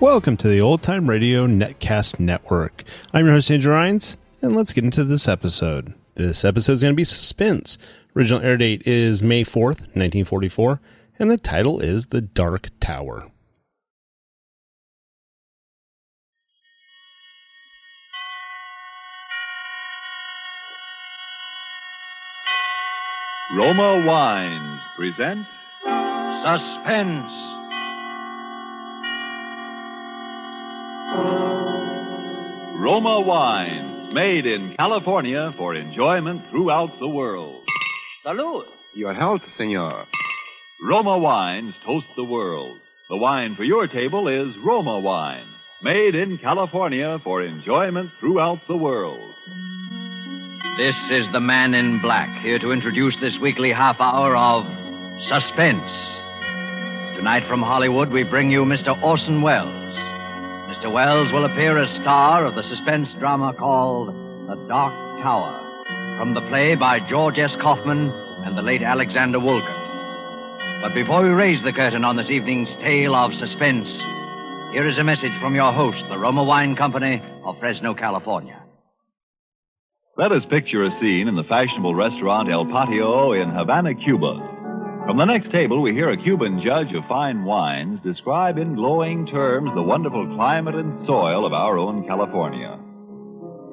Welcome to the Old Time Radio Netcast Network. I'm your host, Andrew Rines, and let's get into this episode. This episode is going to be Suspense. Original air date is May 4th, 1944, and the title is The Dark Tower. Roma Wines present Suspense. Roma Wines, made in California for enjoyment throughout the world. Salud. Your health, senor. Roma Wines toast the world. The wine for your table is Roma Wine, made in California for enjoyment throughout the world. This is the Man in Black, here to introduce this weekly half hour of Suspense. Tonight from Hollywood, we bring you Mr. Orson Welles. Mr. Welles will appear as star of the suspense drama called The Dark Tower, from the play by George S. Kaufman and the late Alexander Woollcott. But before we raise the curtain on this evening's tale of suspense, here is a message from your host, the Roma Wine Company of Fresno, California. Let us picture a scene in the fashionable restaurant El Patio in Havana, Cuba. From the next table, we hear a Cuban judge of fine wines describe in glowing terms the wonderful climate and soil of our own California.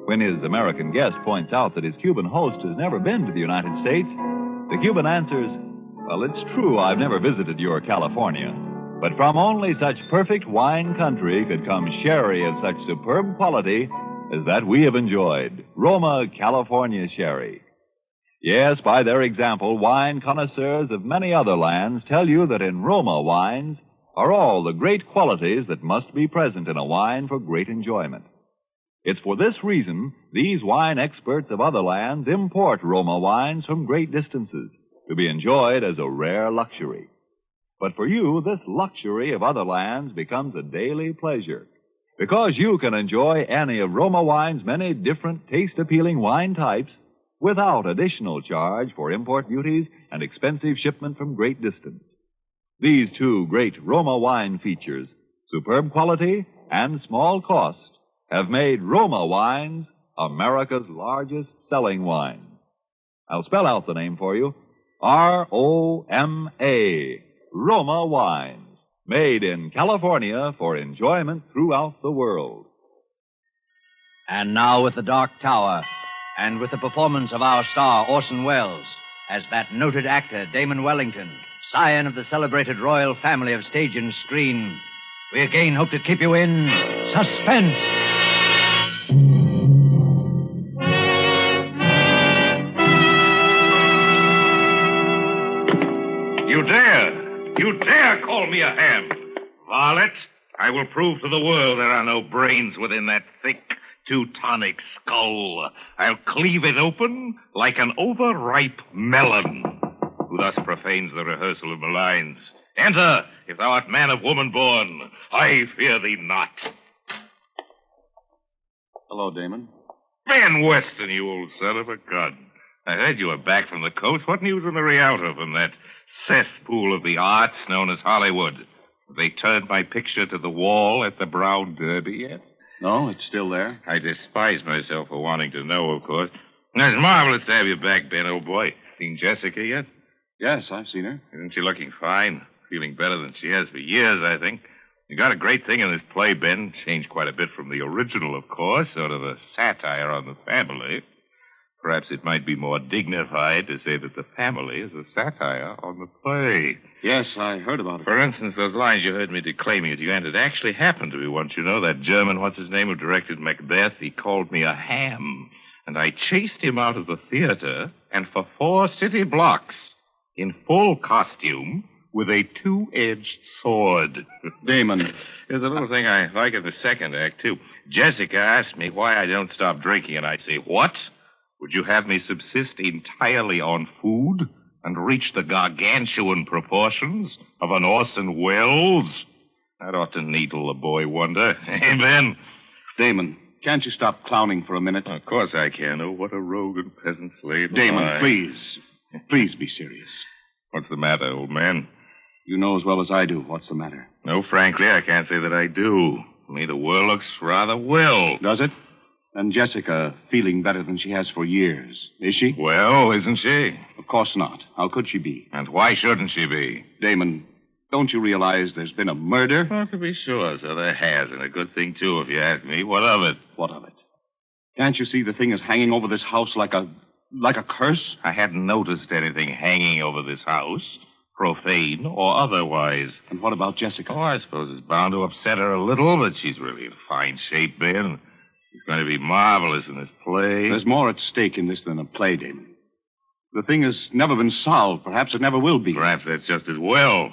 When his American guest points out that his Cuban host has never been to the United States, the Cuban answers, "Well, it's true I've never visited your California, but from only such perfect wine country could come sherry of such superb quality as that we have enjoyed, Roma California Sherry." Yes, by their example, wine connoisseurs of many other lands tell you that in Roma wines are all the great qualities that must be present in a wine for great enjoyment. It's for this reason these wine experts of other lands import Roma wines from great distances to be enjoyed as a rare luxury. But for you, this luxury of other lands becomes a daily pleasure, because you can enjoy any of Roma wine's many different taste-appealing wine types without additional charge for import duties and expensive shipment from great distance. These two great Roma wine features, superb quality and small cost, have made Roma wines America's largest selling wine. I'll spell out the name for you. R-O-M-A, Roma Wines, made in California for enjoyment throughout the world. And now with The Dark Tower, and with the performance of our star, Orson Welles, as that noted actor, Damon Wellington, scion of the celebrated royal family of stage and screen, we again hope to keep you in suspense. You dare call me a ham. Varlet, I will prove to the world there are no brains within that thick Teutonic skull. I'll cleave it open like an overripe melon. Who thus profanes the rehearsal of my lines? Enter, if thou art man of woman born. I fear thee not. Hello, Damon. Van Weston, you old son of a gun. I heard you were back from the coast. What news on the Rialto from that cesspool of the arts known as Hollywood? Have they turned my picture to the wall at the Brown Derby yet? No, it's still there. I despise myself for wanting to know, of course. It's marvelous to have you back, Ben, old boy. Seen Jessica yet? Yes, I've seen her. Isn't she looking fine? Feeling better than she has for years, I think. You got a great thing in this play, Ben. Changed quite a bit from the original, of course. Sort of a satire on the family. Perhaps it might be more dignified to say that the family is a satire on the play. Yes, I heard about it. For instance, those lines you heard me declaiming at the end, it actually happened to me once, you know. That German, what's-his-name, who directed Macbeth, he called me a ham. And I chased him out of the theater, and for 4 city blocks, in full costume, with a 2-edged sword. Damon. There's a little thing I like in the second act, too. Jessica asked me why I don't stop drinking, and I say, what? Would you have me subsist entirely on food and reach the gargantuan proportions of an Orson Welles? That ought to needle a boy wonder. Hey, Ben? Damon, can't you stop clowning for a minute? Of course I can. Oh, what a rogue and peasant slave. Damon, please. Please be serious. What's the matter, old man? You know as well as I do what's the matter. No, frankly, I can't say that I do. To me, the world looks rather well. Does it? And Jessica feeling better than she has for years. Is she? Well, isn't she? Of course not. How could she be? And why shouldn't she be? Damon, don't you realize there's been a murder? Well, to be sure, so there has, and a good thing, too, if you ask me. What of it? What of it? Can't you see the thing is hanging over this house like a curse? I hadn't noticed anything hanging over this house, profane or otherwise. And what about Jessica? Oh, I suppose it's bound to upset her a little, but she's really in fine shape, Ben. She's going to be marvelous in this play. There's more at stake in this than a play, Damon. The thing has never been solved. Perhaps it never will be. Perhaps that's just as well.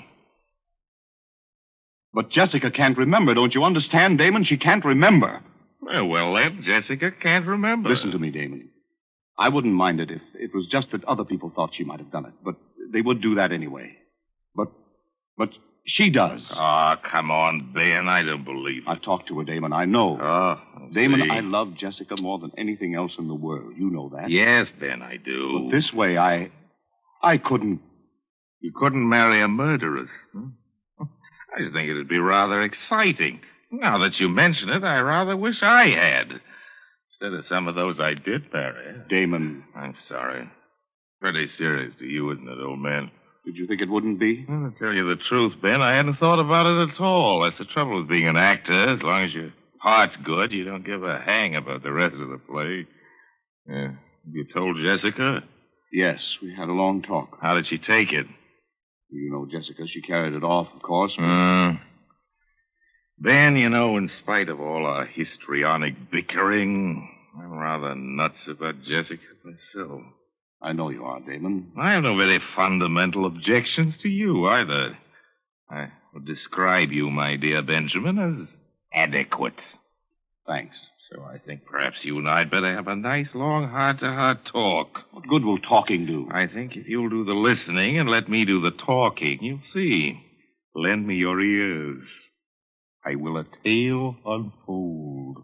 But Jessica can't remember, don't you understand, Damon? She can't remember. Well, then, Jessica can't remember. Listen to me, Damon. I wouldn't mind it if it was just that other people thought she might have done it. But they would do that anyway. But she does. Oh, come on, Ben. I don't believe it. I've talked to her, Damon. I know. Oh, Damon, I love Jessica more than anything else in the world. You know that. Yes, Ben, I do. But this way, I couldn't. You couldn't marry a murderess. I just think it'd be rather exciting. Now that you mention it, I rather wish I had. Instead of some of those I did marry. Damon. I'm sorry. Pretty serious to you, isn't it, old man? Did you think it wouldn't be? Well, to tell you the truth, Ben, I hadn't thought about it at all. That's the trouble with being an actor. As long as your part's good, you don't give a hang about the rest of the play. You told Jessica? Yes, we had a long talk. How did she take it? You know Jessica. She carried it off, of course. Ben, you know, in spite of all our histrionic bickering, I'm rather nuts about Jessica myself. I know you are, Damon. I have no very fundamental objections to you, either. I would describe you, my dear Benjamin, as adequate. Thanks. So I think perhaps you and I'd better have a nice, long, heart-to-heart talk. What good will talking do? I think if you'll do the listening and let me do the talking, you'll see. Lend me your ears. I will a tale unfold.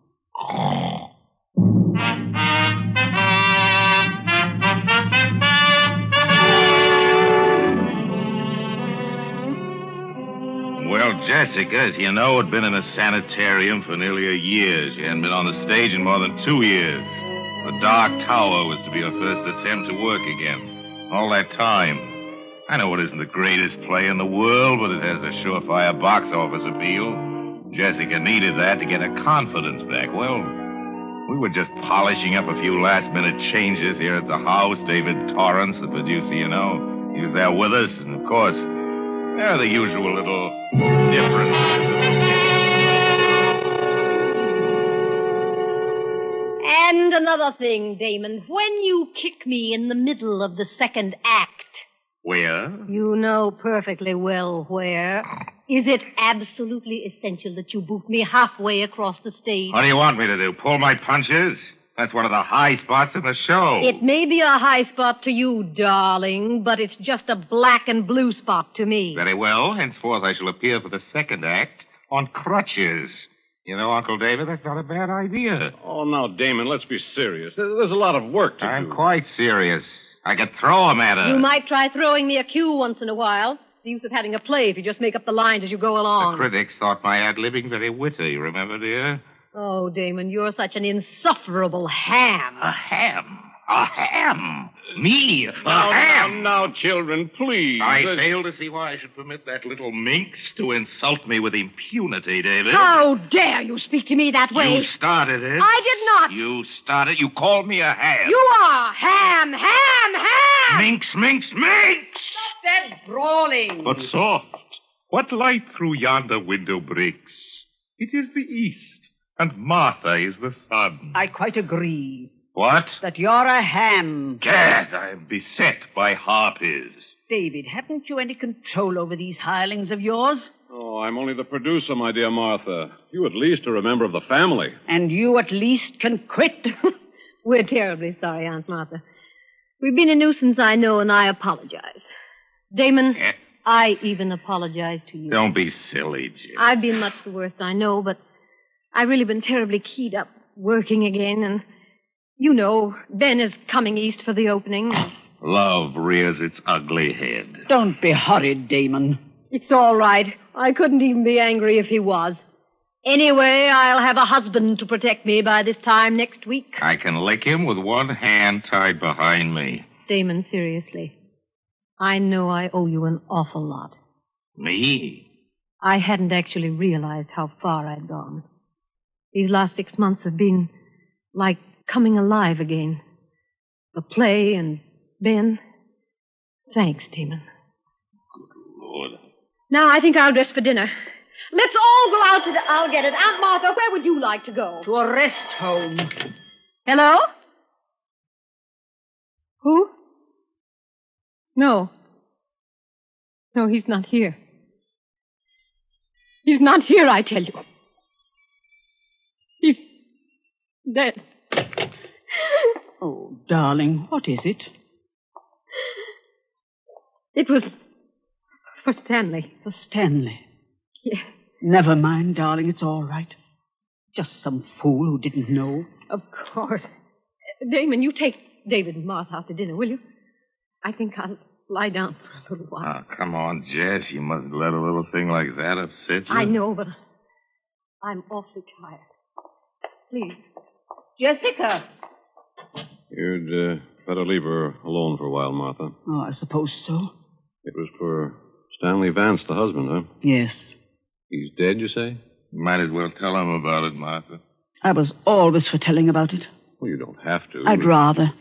Well, Jessica, as you know, had been in a sanatorium for nearly a year. She hadn't been on the stage in more than 2 years. The Dark Tower was to be her first attempt to work again. All that time. I know it isn't the greatest play in the world, but it has a surefire box office appeal. Jessica needed that to get her confidence back. Well, we were just polishing up a few last-minute changes here at the house. David Torrance, the producer, you know, he was there with us. And, of course, there are the usual little differences. And another thing, Damon. When you kick me in the middle of the second act... Where? You know perfectly well where. Is it absolutely essential that you boot me halfway across the stage? What do you want me to do? Pull my punches? That's one of the high spots in the show. It may be a high spot to you, darling, but it's just a black and blue spot to me. Very well. Henceforth, I shall appear for the second act on crutches. You know, Uncle David, that's not a bad idea. Oh, now, Damon, let's be serious. There's a lot of work to do. I'm quite serious. I could throw him at her. You might try throwing me a cue once in a while. The use of having a play if you just make up the lines as you go along. The critics thought my ad-libbing very witty, remember, dear? Oh, Damon, you're such an insufferable ham. A ham? A ham? Me? A ham? Now, children, please. I fail to see why I should permit that little minx to insult me with impunity, David. How dare you speak to me that way? You started it. I did not. You started. You called me a ham. You are ham, ham, ham. Minx, minx, minx! Stop that brawling. But soft. What light through yonder window breaks? It is the east, and Martha is the sun. I quite agree. What? That you're a ham. Gad, I am beset by harpies. David, haven't you any control over these hirelings of yours? Oh, I'm only the producer, my dear Martha. You at least are a member of the family. And you at least can quit. We're terribly sorry, Aunt Martha. We've been a nuisance, I know, and I apologize. Damon, I even apologize to you. Don't be silly, Jim. I've been much the worst, I know, but I've really been terribly keyed up working again, and you know, Ben is coming east for the opening. Love rears its ugly head. Don't be horrid, Damon. It's all right. I couldn't even be angry if he was. Anyway, I'll have a husband to protect me by this time next week. I can lick him with one hand tied behind me. Damon, seriously. I know I owe you an awful lot. Me? I hadn't actually realized how far I'd gone. These last 6 months have been like coming alive again. The play and Ben. Thanks, Damon. Lord. Now I think I'll dress for dinner. Let's all go out to the... I'll get it. Aunt Martha, where would you like to go? To a rest home. Hello? Who? No. No, he's not here. He's not here, I tell you. He's dead. Oh, darling, what is it? It was for Stanley. For Stanley? Yes. Never mind, darling, it's all right. Just some fool who didn't know. Of course. Damon, you take David and Martha out to dinner, will you? I think I'll lie down for a little while. Oh, come on, Jess. You mustn't let a little thing like that upset you. I know, but I'm awfully tired. Please. Jessica! You'd better leave her alone for a while, Martha. Oh, I suppose so. It was for Stanley Vance, the husband, huh? Yes. He's dead, you say? Might as well tell him about it, Martha. I was always for telling about it. Well, you don't have to. I'd rather.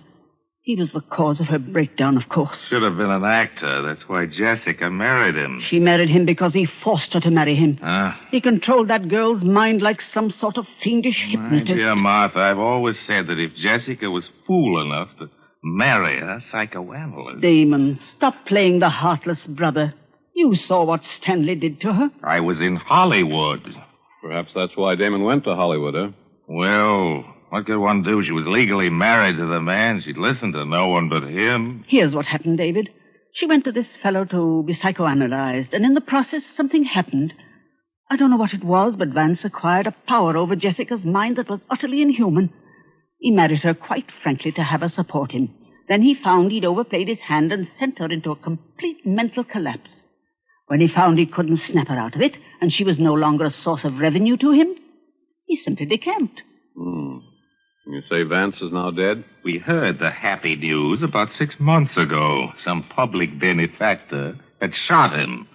He was the cause of her breakdown, of course. Should have been an actor. That's why Jessica married him. She married him because he forced her to marry him. He controlled that girl's mind like some sort of fiendish hypnotist. My dear Martha, I've always said that if Jessica was fool enough to marry a psychoanalyst... Damon, stop playing the heartless brother. You saw what Stanley did to her. I was in Hollywood. Perhaps that's why Damon went to Hollywood, huh? Well, what could one do? She was legally married to the man. She'd listen to no one but him. Here's what happened, David. She went to this fellow to be psychoanalyzed, and in the process, something happened. I don't know what it was, but Vance acquired a power over Jessica's mind that was utterly inhuman. He married her quite frankly to have her support him. Then he found he'd overplayed his hand and sent her into a complete mental collapse. When he found he couldn't snap her out of it, and she was no longer a source of revenue to him, he simply decamped. You say Vance is now dead? We heard the happy news about 6 months ago. Some public benefactor had shot him.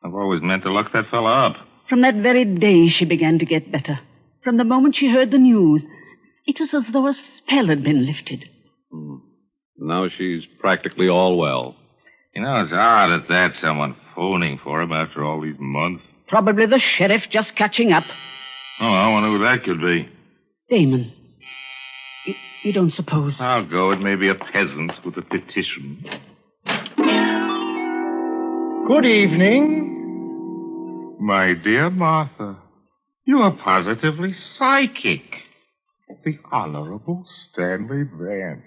I've always meant to look that fella up. From that very day, she began to get better. From the moment she heard the news, it was as though a spell had been lifted. Now she's practically all well. You know, it's odd at that, someone phoning for him after all these months. Probably the sheriff just catching up. Oh, I wonder who that could be. Damon, you don't suppose... I'll go. It may be a peasant with a petition. Good evening. My dear Martha, you are positively psychic. The Honorable Stanley Vance.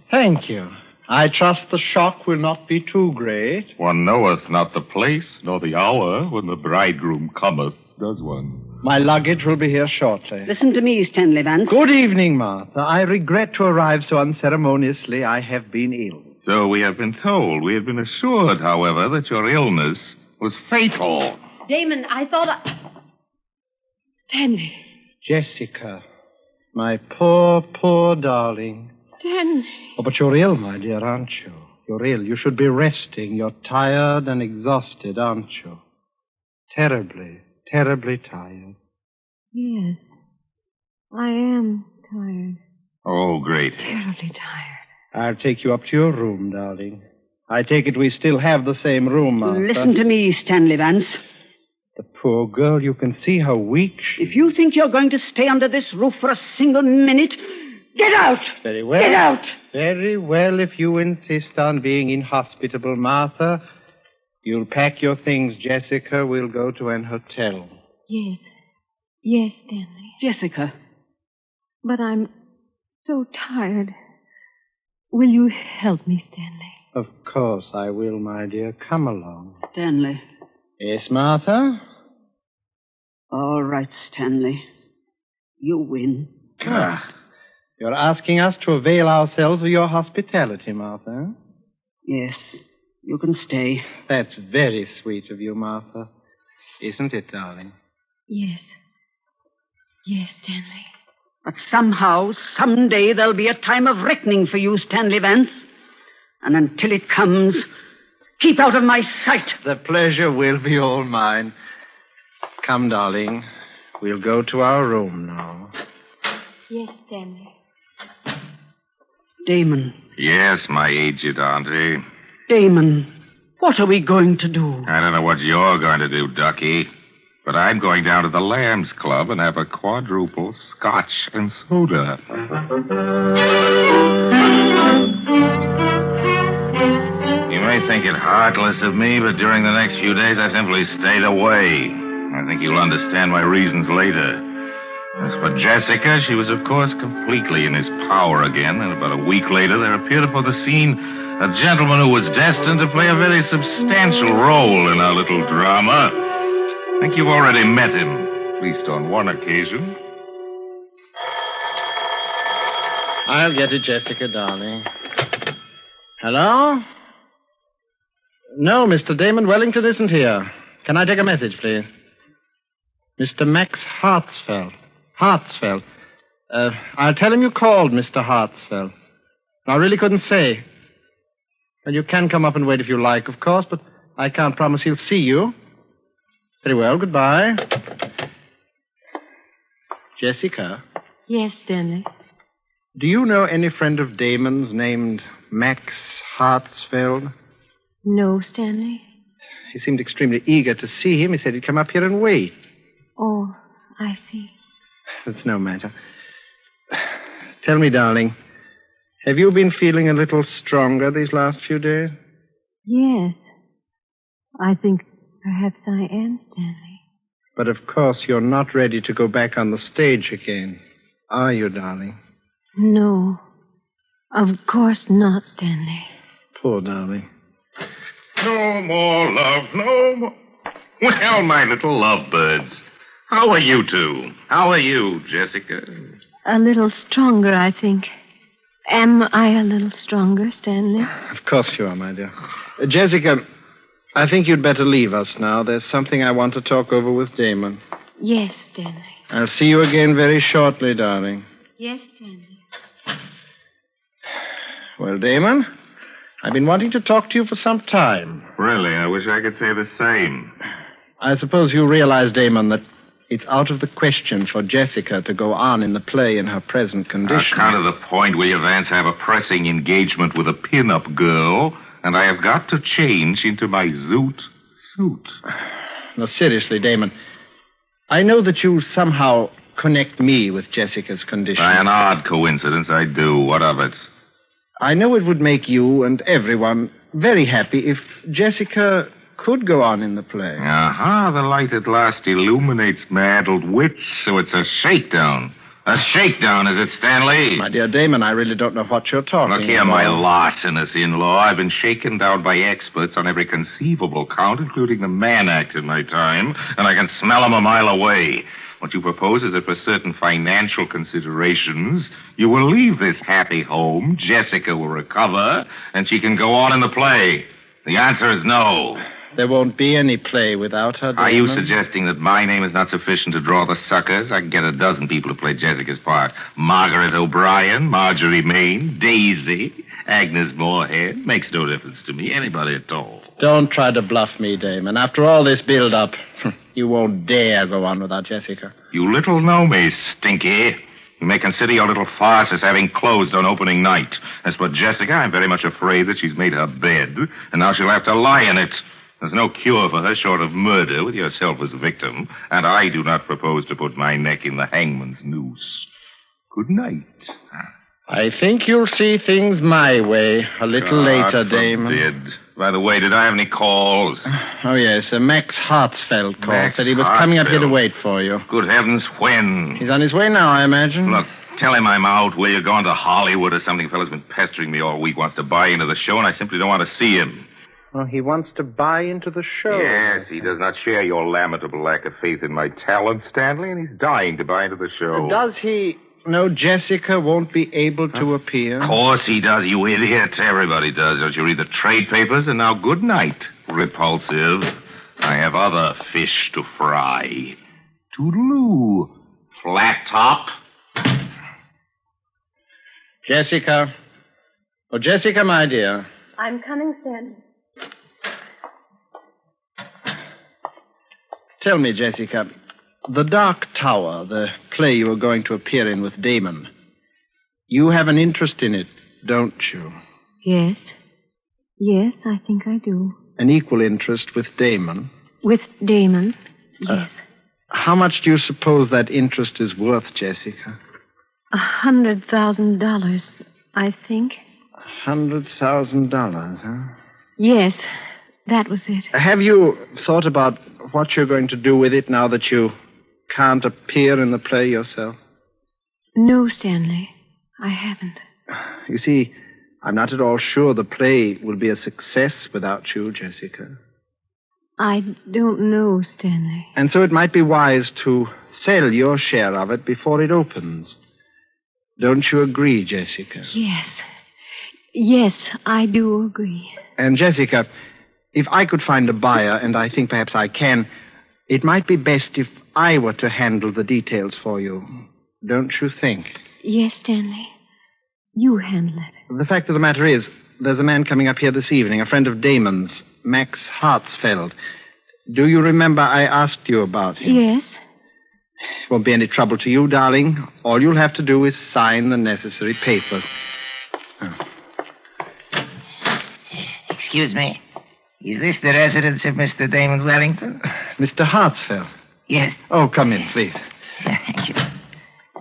Thank you. I trust the shock will not be too great. One knoweth not the place, nor the hour when the bridegroom cometh, does one? My luggage will be here shortly. Listen to me, Stanley Vance. Good evening, Martha. I regret to arrive so unceremoniously. I have been ill. So we have been told. We have been assured, however, that your illness was fatal. Damon, I thought Stanley. Jessica. My poor, poor darling. Stanley. Oh, but you're ill, my dear, aren't you? You're ill. You should be resting. You're tired and exhausted, aren't you? Terribly, terribly tired. Yes. I am tired. Oh, great. Terribly tired. I'll take you up to your room, darling. I take it we still have the same room, Martha. Listen to me, Stanley Vance. The poor girl, you can see how weak she is. If you think you're going to stay under this roof for a single minute, get out! Very well. Get out! Very well, if you insist on being inhospitable, Martha. You'll pack your things, Jessica. We'll go to an hotel. Yes. Yes, Stanley. Jessica. But I'm so tired. Will you help me, Stanley? Of course I will, my dear. Come along. Stanley. Yes, Martha? All right, Stanley. You win. You're asking us to avail ourselves of your hospitality, Martha. Yes. You can stay. That's very sweet of you, Martha. Isn't it, darling? Yes. Yes, Stanley. But somehow, someday, there'll be a time of reckoning for you, Stanley Vance. And until it comes, keep out of my sight. The pleasure will be all mine. Come, darling. We'll go to our room now. Yes, Stanley. Damon. Yes, my aged auntie. Damon, what are we going to do? I don't know what you're going to do, Ducky. But I'm going down to the Lambs Club and have a quadruple scotch and soda. You may think it heartless of me, but during the next few days I simply stayed away. I think you'll understand my reasons later. As for Jessica, she was, of course, completely in his power again, and about a week later there appeared upon the scene a gentleman who was destined to play a very substantial role in our little drama. I think you've already met him, at least on one occasion. I'll get it, Jessica, darling. Hello? No, Mr. Damon Wellington isn't here. Can I take a message, please? Mr. Max Hartsfeld. Hartsfeld. I'll tell him you called, Mr. Hartsfeld. I really couldn't say. Well, you can come up and wait if you like, of course, but I can't promise he'll see you. Very well, goodbye. Jessica? Yes, Stanley. Do you know any friend of Damon's named Max Hartsfeld? No, Stanley. He seemed extremely eager to see him. He said he'd come up here and wait. Oh, I see. That's no matter. Tell me, darling, have you been feeling a little stronger these last few days? Yes. I think perhaps I am, Stanley. But of course you're not ready to go back on the stage again, are you, darling? No. Of course not, Stanley. Poor darling. No more love, no more. Well, my little lovebirds, how are you two? How are you, Jessica? A little stronger, I think. Am I a little stronger, Stanley? Of course you are, my dear. Jessica, I think you'd better leave us now. There's something I want to talk over with Damon. Yes, Stanley. I'll see you again very shortly, darling. Yes, Stanley. Well, Damon, I've been wanting to talk to you for some time. Really, I wish I could say the same. I suppose you realize, Damon, that it's out of the question for Jessica to go on in the play in her present condition. Kind of the point, will you, Vance? I have a pressing engagement with a pin-up girl, and I have got to change into my zoot suit. No, seriously, Damon, I know that you somehow connect me with Jessica's condition. By an odd coincidence, I do. What of it? I know it would make you and everyone very happy if Jessica could go on in the play. Aha, the light at last illuminates my addled wits, so it's a shakedown. A shakedown, is it, Stanley? My dear Damon, I really don't know what you're talking about. Look here, my larcenous in-law. I've been shaken down by experts on every conceivable count, including the Mann Act in my time, and I can smell them a mile away. What you propose is that for certain financial considerations, you will leave this happy home, Jessica will recover, and she can go on in the play. The answer is no. There won't be any play without her, Damon. Are you suggesting that my name is not sufficient to draw the suckers? I can get a dozen people to play Jessica's part. Margaret O'Brien, Marjorie Main, Daisy, Agnes Moorehead. Makes no difference to me. Anybody at all. Don't try to bluff me, Damon. After all this build-up, you won't dare go on without Jessica. You little know me, Stinky. You may consider your little farce as having closed on opening night. As for Jessica, I'm very much afraid that she's made her bed, and now she'll have to lie in it. There's no cure for her short of murder with yourself as a victim, and I do not propose to put my neck in the hangman's noose. Good night. I think you'll see things my way a little later, Damon. Forbid. By the way, did I have any calls? Oh, yes. Max Hartsfeld called. Max Said he was coming up here to wait for you. Good heavens, when? He's on his way now, I imagine. Look, tell him I'm out. Will you going to Hollywood or something? Fella's been pestering me all week, wants to buy into the show, and I simply don't want to see him. Oh, he wants to buy into the show. Yes, he does not share your lamentable lack of faith in my talent, Stanley, and he's dying to buy into the show. Does he know Jessica won't be able to appear? Of course he does, you idiot. Everybody does. Don't you read the trade papers? And now good night, repulsive. I have other fish to fry. Toodaloo, flat top. Jessica. Oh, Jessica, my dear. I'm coming, Stanley. Tell me, Jessica, The Dark Tower, the play you were going to appear in with Damon. You have an interest in it, don't you? Yes. Yes, I think I do. An equal interest with Damon? With Damon, yes. How much do you suppose that interest is worth, Jessica? $100,000, I think. $100,000, huh? Yes, that was it. Have you thought about what you're going to do with it now that you can't appear in the play yourself? No, Stanley, I haven't. You see, I'm not at all sure the play will be a success without you, Jessica. I don't know, Stanley. And so it might be wise to sell your share of it before it opens. Don't you agree, Jessica? Yes. Yes, I do agree. And, Jessica, if I could find a buyer, and I think perhaps I can, it might be best if I were to handle the details for you. Don't you think? Yes, Stanley. You handle it. The fact of the matter is, there's a man coming up here this evening, a friend of Damon's, Max Hartsfeld. Do you remember I asked you about him? Yes. Won't be any trouble to you, darling. All you'll have to do is sign the necessary papers. Oh. Excuse me. Is this the residence of Mr. Damon Wellington? Mr. Hartsfeld? Yes. Oh, come in, please. Thank you.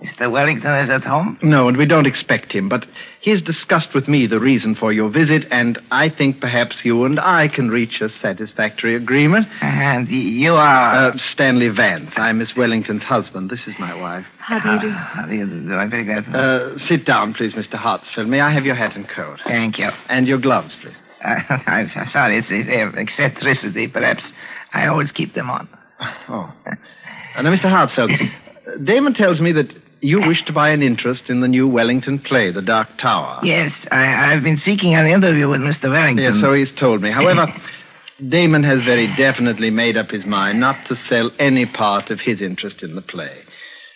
Mr. Wellington is at home? No, and we don't expect him, but he's discussed with me the reason for your visit, and I think perhaps you and I can reach a satisfactory agreement. And you are... Stanley Vance. I'm Miss Wellington's husband. This is my wife. How do you do? How do you do? I'm very glad to... Sit down, please, Mr. Hartsfeld. May I have your hat and coat? Thank you. And your gloves, please. I'm sorry, it's eccentricity. Perhaps I always keep them on. Oh. Now, Mr. Hartsfeld, Damon tells me that you wish to buy an interest in the new Wellington play, The Dark Tower. Yes, I've been seeking an interview with Mr. Wellington. Yes, so he's told me. However, Damon has very definitely made up his mind not to sell any part of his interest in the play.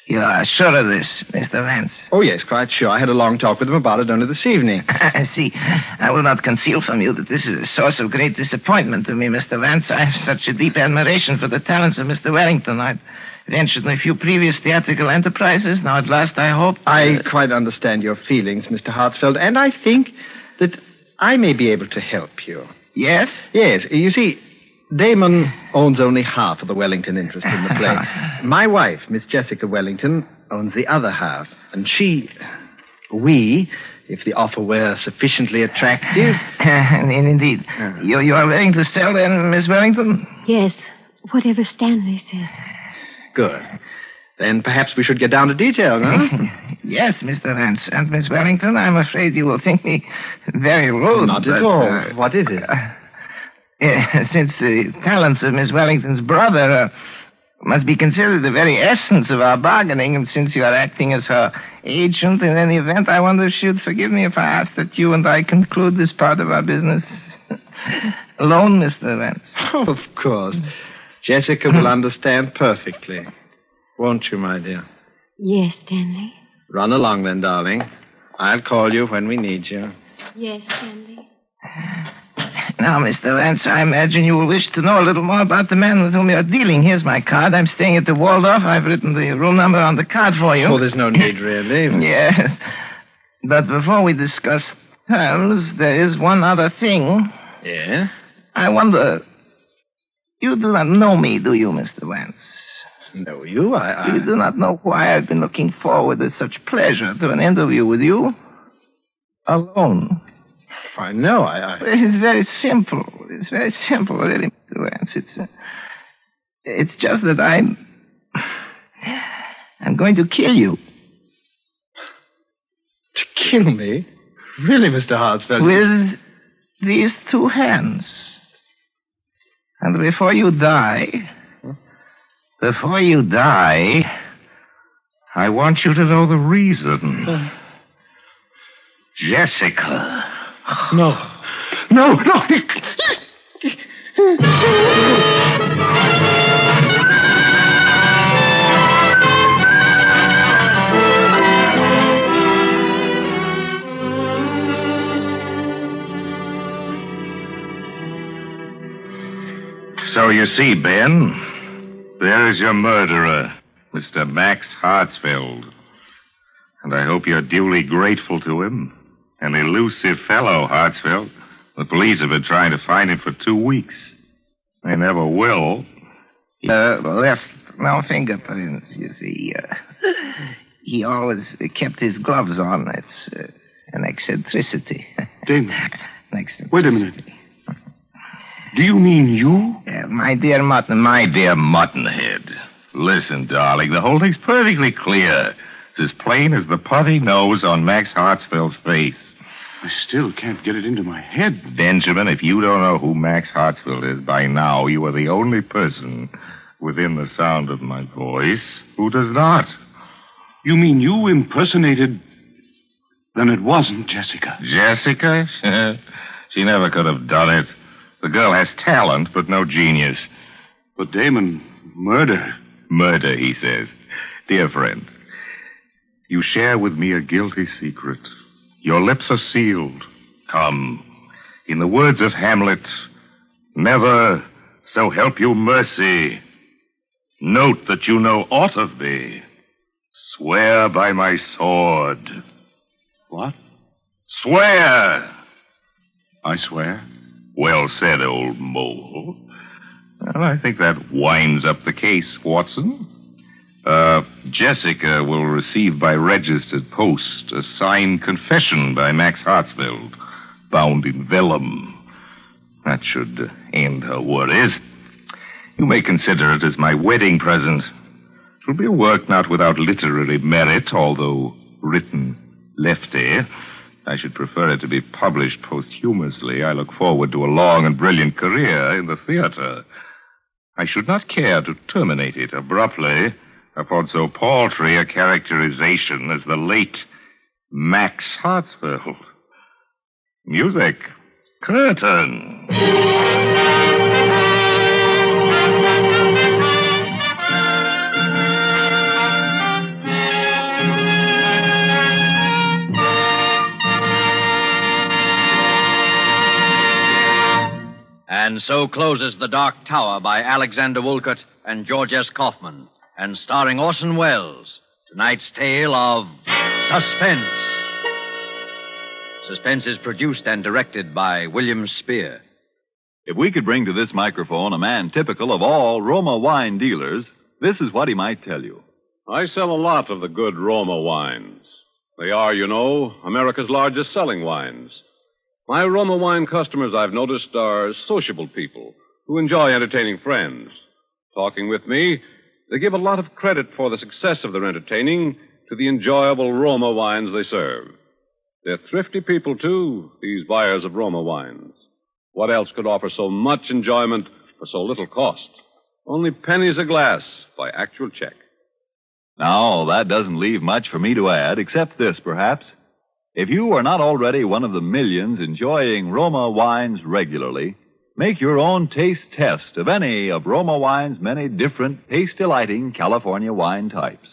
You are sure of this, Mr. Vance? Oh, yes, quite sure. I had a long talk with him about it only this evening. I see. I will not conceal from you that this is a source of great disappointment to me, Mr. Vance. I have such a deep admiration for the talents of Mr. Wellington. I've ventured in a few previous theatrical enterprises. Now, at last, I hope... I quite understand your feelings, Mr. Hartsfeld, and I think that I may be able to help you. Yes? Yes. You see, Damon owns only half of the Wellington interest in the play. My wife, Miss Jessica Wellington, owns the other half. And we, if the offer were sufficiently attractive... Indeed. You are willing to sell then, Miss Wellington? Yes, whatever Stanley says. Good. Then perhaps we should get down to detail, no? Yes, Mr. Vance. And Miss Wellington, I'm afraid you will think me very rude. Not at all. What is it? Since the talents of Miss Wellington's brother must be considered the very essence of our bargaining, and since you are acting as her agent in any event, I wonder if she would forgive me if I ask that you and I conclude this part of our business alone, Mr. Vance. Oh, of course. Jessica will understand perfectly. Won't you, my dear? Yes, Stanley. Run along then, darling. I'll call you when we need you. Yes, Stanley. Now, Mr. Vance, I imagine you will wish to know a little more about the man with whom you are dealing. Here's my card. I'm staying at the Waldorf. I've written the room number on the card for you. Oh, there's no need, really. Yes. But before we discuss terms, there is one other thing. Yeah? I wonder... You do not know me, do you, Mr. Vance? Know you? You do not know why I've been looking forward with such pleasure to an interview with you. Alone. I know, It's very simple. It's very simple, really, Mr. Vance. It's just that I'm going to kill you. To kill me? Really, Mr. Hartsfeld? With these two hands. And before you die, I want you to know the reason. Jessica. No. No. So you see, Ben, there is your murderer, Mr. Max Hartsfield. And I hope you're duly grateful to him. An elusive fellow, Hartsfield. The police have been trying to find him for 2 weeks. They never will. Left no fingerprints, you see. He always kept his gloves on. It's an eccentricity. Damon, wait a minute. Do you mean you? My dear Muttonhead. Listen, darling, the whole thing's perfectly clear. It's as plain as the putty nose on Max Hartsfield's face. I still can't get it into my head. Benjamin, if you don't know who Max Hartsfield is by now, you are the only person within the sound of my voice who does not. You mean you impersonated... Then it wasn't Jessica. Jessica? She never could have done it. The girl has talent, but no genius. But Damon, murder. Murder, he says. Dear friend, you share with me a guilty secret. Your lips are sealed. Come. In the words of Hamlet, never, so help you mercy. Note that you know aught of me. Swear by my sword. What? Swear! I swear. Well said, old mole. Well, I think that winds up the case, Watson. Jessica will receive by registered post a signed confession by Max Hartsfield, bound in vellum. That should end her worries. You may consider it as my wedding present. It will be a work not without literary merit, although written lefty. I should prefer it to be published posthumously. I look forward to a long and brilliant career in the theater. I should not care to terminate it abruptly upon so paltry a characterization as the late Max Hartsfield. Music. Curtain. And so closes The Dark Tower by Alexander Woolcott and George S. Kaufman, and starring Orson Welles. Tonight's tale of Suspense. Suspense is produced and directed by William Spear. If we could bring to this microphone a man typical of all Roma wine dealers, this is what he might tell you. I sell a lot of the good Roma wines. They are, you know, America's largest selling wines. My Roma wine customers, I've noticed, are sociable people who enjoy entertaining friends. Talking with me, they give a lot of credit for the success of their entertaining to the enjoyable Roma wines they serve. They're thrifty people, too, these buyers of Roma wines. What else could offer so much enjoyment for so little cost? Only pennies a glass by actual check. Now, that doesn't leave much for me to add, except this, perhaps. If you are not already one of the millions enjoying Roma wines regularly, make your own taste test of any of Roma wine's many different taste-delighting California wine types,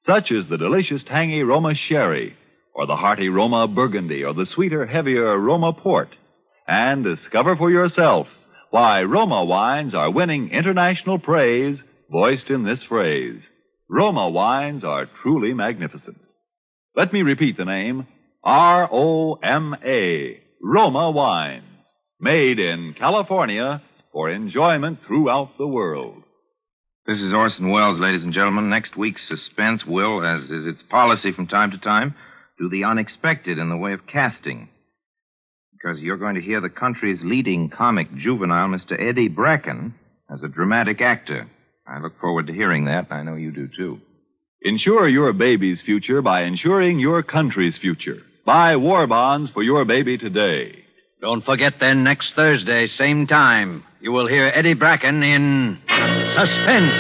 such as the delicious tangy Roma Sherry, or the hearty Roma Burgundy, or the sweeter, heavier Roma Port, and discover for yourself why Roma wines are winning international praise voiced in this phrase: Roma wines are truly magnificent. Let me repeat the name: R-O-M-A, Roma wines, made in California for enjoyment throughout the world. This is Orson Welles, ladies and gentlemen. Next week's Suspense will, as is its policy from time to time, do the unexpected in the way of casting. Because you're going to hear the country's leading comic juvenile, Mr. Eddie Bracken, as a dramatic actor. I look forward to hearing that. I know you do, too. Insure your baby's future by insuring your country's future. Buy war bonds for your baby today. Don't forget then, next Thursday, same time, you will hear Eddie Bracken in Suspense.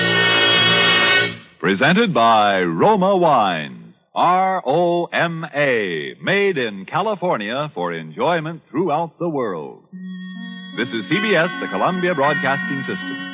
Presented by Roma Wines. R-O-M-A. Made in California for enjoyment throughout the world. This is CBS, the Columbia Broadcasting System.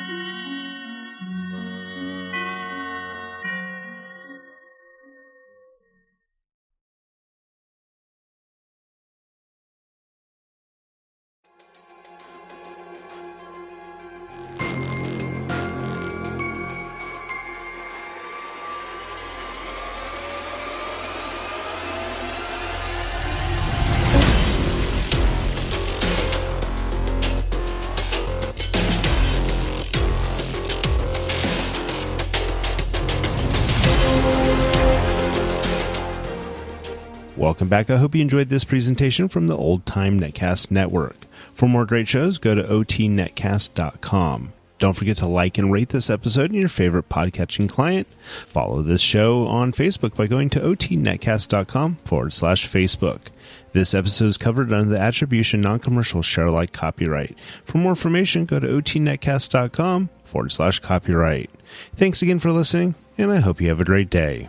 Welcome back. I hope you enjoyed this presentation from the Old Time Netcast Network. For more great shows, go to otnetcast.com. Don't forget to like and rate this episode in your favorite podcatching client. Follow this show on Facebook by going to otnetcast.com/Facebook. This episode is covered under the Attribution Non-Commercial ShareAlike copyright. For more information, go to otnetcast.com/copyright. Thanks again for listening, and I hope you have a great day.